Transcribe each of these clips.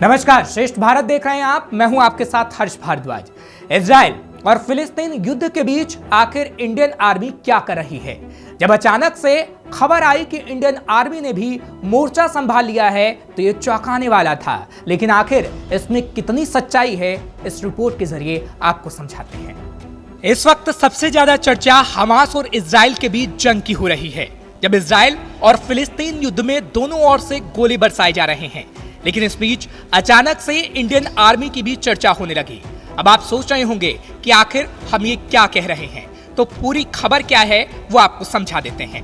नमस्कार, श्रेष्ठ भारत देख रहे हैं आप। मैं हूं आपके साथ हर्ष भारद्वाज। इजराइल और फिलिस्तीन युद्ध के बीच आखिर इंडियन आर्मी क्या कर रही है? जब अचानक से खबर आई कि इंडियन आर्मी ने भी मोर्चा संभाल लिया है तो ये चौंकाने वाला था। लेकिन आखिर इसमें कितनी सच्चाई है, इस रिपोर्ट के जरिए आपको समझाते हैं। इस वक्त सबसे ज्यादा चर्चा हमास और इजराइल के बीच जंग की हो रही है। जब इजराइल और फिलिस्तीन युद्ध में दोनों ओर से गोले बरसाए जा रहे हैं, लेकिन इस बीच अचानक से इंडियन आर्मी की भी चर्चा होने लगी। अब आप सोच रहे होंगे कि आखिर हम ये क्या कह रहे हैं, तो पूरी खबर क्या है वो आपको समझा देते हैं।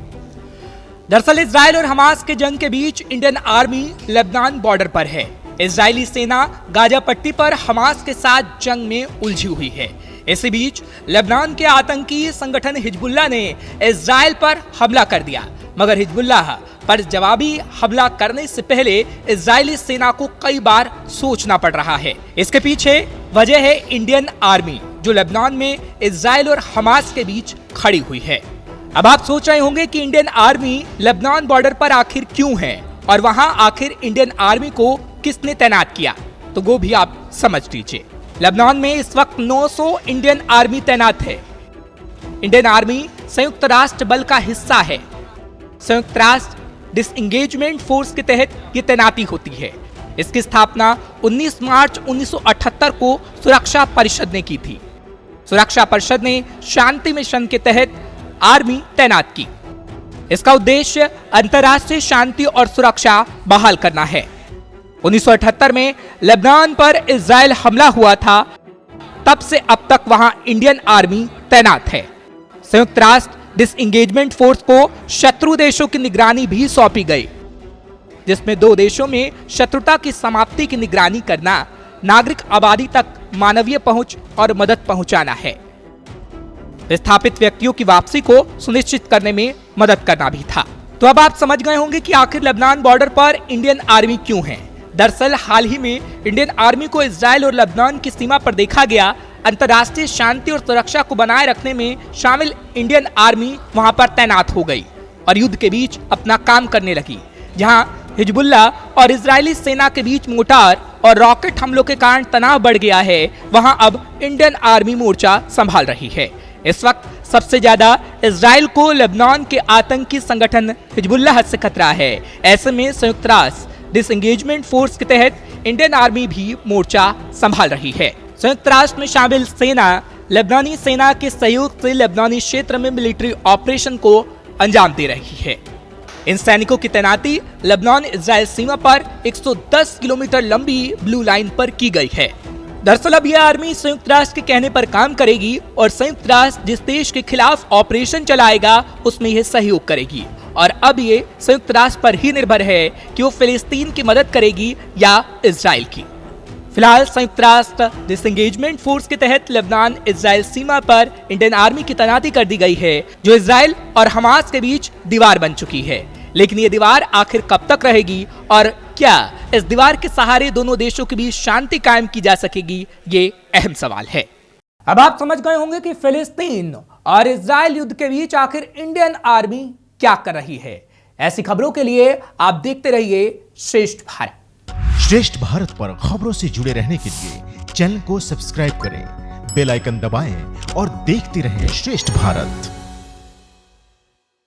दरअसल इजराइल और हमास के जंग के बीच इंडियन आर्मी लेबनान बॉर्डर पर है। इजरायली सेना गाजा पट्टी पर हमास के साथ जंग में उलझी हुई है। इसी बीच लेबनान के आतंकी संगठन हिजबुल्लाह ने इजराइल पर हमला कर दिया, मगर हिजबुल्लाह पर जवाबी हमला करने से पहले इजरायली सेना को कई बार सोचना पड़ रहा है। इसके पीछे वजह है इंडियन आर्मी, जो लेबनान में इजराइल और हमास के बीच खड़ी हुई है। अब आप सोच रहे होंगे कि इंडियन आर्मी लेबनान बॉर्डर पर आखिर क्यों है और वहां आखिर इंडियन आर्मी को किसने तैनात किया, तो वो भी आप समझ लीजिए। लेबनान में इस वक्त 900 इंडियन आर्मी तैनात है। इंडियन आर्मी संयुक्त राष्ट्र बल का हिस्सा है। संयुक्त राष्ट्र डिसएंगेजमेंट फोर्स के तहत ये तैनाती होती है। इसकी स्थापना 19 मार्च 1978 को सुरक्षा परिषद ने की थी। सुरक्षा परिषद ने शांति मिशन के तहत आर्मी तैनात की। इसका उद्देश्य अंतर्राष्ट्रीय शांति और सुरक्षा बहाल करना है। 1978 में लेबनान पर इजराइल हमला हुआ था, तब से अब तक वहां इंडियन आर्मी तैनात है। संयुक्त राष्ट्र डिसएंगेजमेंट फोर्स को शत्रु देशों की निगरानी भी सौंपी गई, जिसमें 2 देशों में शत्रुता की समाप्ति की निगरानी करना, नागरिक आबादी तक मानवीय पहुंच और मदद पहुंचाना है। विस्थापित व्यक्तियों की वापसी को सुनिश्चित करने में मदद करना भी था। तो अब आप समझ गए होंगे कि आखिर लेबनान बॉर्डर पर इंडियन आर्मी क्यों है। दरअसल हाल ही में इंडियन आर्मी को इजराइल और लेबनान की सीमा पर देखा गया। अंतर्राष्ट्रीय शांति और सुरक्षा को बनाए रखने में शामिल इंडियन आर्मी वहां पर तैनात हो गई और युद्ध के बीच अपना काम करने लगी। जहां हिजबुल्लाह और इजरायली सेना के बीच मोटार और रॉकेट हमलों के कारण तनाव बढ़ गया है, वहां अब इंडियन आर्मी मोर्चा संभाल रही है। इस वक्त सबसे ज्यादा इजराइल को लेबनान के आतंकी संगठन हिजबुल्लाह से खतरा है। ऐसे में संयुक्त राष्ट्र डिसएंगेजमेंट फोर्स के तहत इंडियन आर्मी भी मोर्चा संभाल रही है। संयुक्त राष्ट्र में शामिल सेना लेबनानी सेना के सहयोग से लेबनानी क्षेत्र में मिलिट्री ऑपरेशन को अंजाम दे रही है। इन सैनिकों की तैनाती लेबनान इजराइल सीमा पर 110 किलोमीटर लंबी ब्लू लाइन पर की गई है। दरअसल अब यह आर्मी संयुक्त राष्ट्र के कहने पर काम करेगी और संयुक्त राष्ट्र जिस देश के खिलाफ ऑपरेशन चलाएगा उसमें यह सहयोग करेगी। और अब ये संयुक्त राष्ट्र पर ही निर्भर है कि वो फिलिस्तीन की मदद करेगी या इजराइल की। फिलहाल संयुक्त राष्ट्र डिसएंगेजमेंट फोर्स के तहत लेबनान इजराइल सीमा पर इंडियन आर्मी की तैनाती कर दी गई है, जो इजराइल और हमास के बीच दीवार बन चुकी है। लेकिन ये दीवार आखिर कब तक रहेगी और क्या इस दीवार के सहारे दोनों देशों के बीच शांति कायम की जा सकेगी, ये अहम सवाल है। अब आप समझ गए होंगे कि फिलिस्तीन और इजराइल युद्ध के बीच आखिर इंडियन आर्मी क्या कर रही है। ऐसी खबरों के लिए आप देखते रहिए श्रेष्ठ भारत। श्रेष्ठ भारत पर खबरों से जुड़े रहने के लिए चैनल को सब्सक्राइब करें, बेल आइकन दबाएं और देखते रहें श्रेष्ठ भारत।